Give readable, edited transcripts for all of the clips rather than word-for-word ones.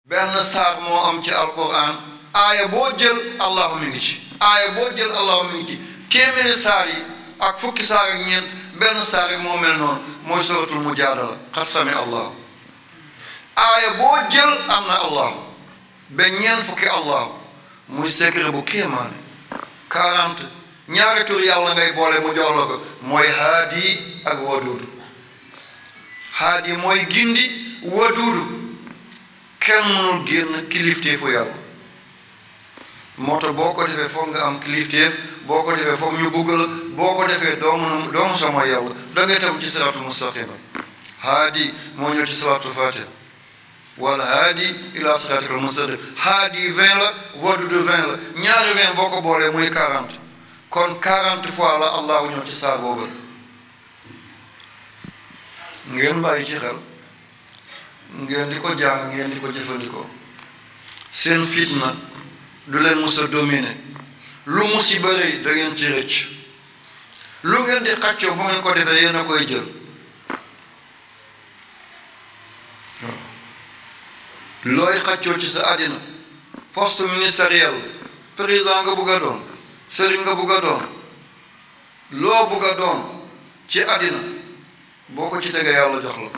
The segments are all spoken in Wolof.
benn saar moo am ci alquran aaya boo jël allahu mi ngi ci aaya boo jël allahu mi ngi ci téeméeri saar yi ak fukki saar ak ñeent benn saar yi moo mel noonu mooy suratul mujaadala xad sami allahu aaya boo jël am na allahu ba ñeent fukki allahu muy secret bu kéemaane 40 ñaari tur yàlla ngay boole mu jox la ko mooy haadi ak waduudu haadi mooy gindi waduudu kenn mënul génn kilifteefu yàlla moo tax boo ko defee foog nga am kilifteef boo ko defee foog ñu bugg la boo ko defee doomu sama yàlla da ngay tegu ci siraatul mustaqima haadi moo ñëw ci salaatul fatiha wala haadi ila siraatikal mustaqim haadi 20 la waduudu 20 la ñaari 20 boo ko boolee muy 40 kon 40 fois la allahu ñëw ci saar boobu ngeen bàyyi ci xel ngeen di ko jàng ngeen di ko jëfandikoo seen fitna du leen mus a dominer lu musiba rëy da ngeen ci rëcc lu ngeen di xàccoo bu ngeen ko defee yéen a koy jël waaw looy xàccoo ci sa àddina poste ministériel président nga bugg a doon sëriñ nga bugg a doon loo bugg a doon ci àddina boo ko ci tegee yàlla jox la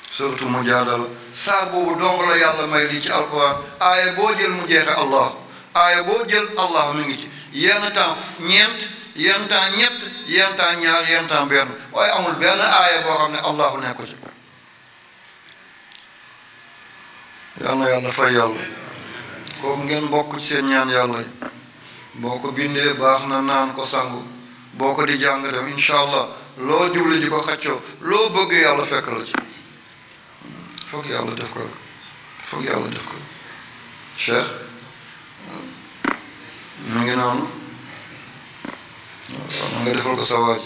surtout mujaadala saar boobu dong la yàlla may lii ci alquran aaya boo jël mu jeexe allah aaya boo jël allah mi ngi ci yenn temps ñeent yenn temps ñett yenn temps ñaar yenn temps benn waaye amul benn aaya boo xam ne allahu nekku ci yal na yàlla fay yàlla kooku ngeen bokk ci seen ñaan yàlla yi boo ko bindee baax na naan ko sangu boo ko di jàng dem incha allah loo jubli di ko xaccoo loo bëgg yàlla fekk la ci foog yàlla def ko cheikh mu ngi noonu nga defal ko sa waaj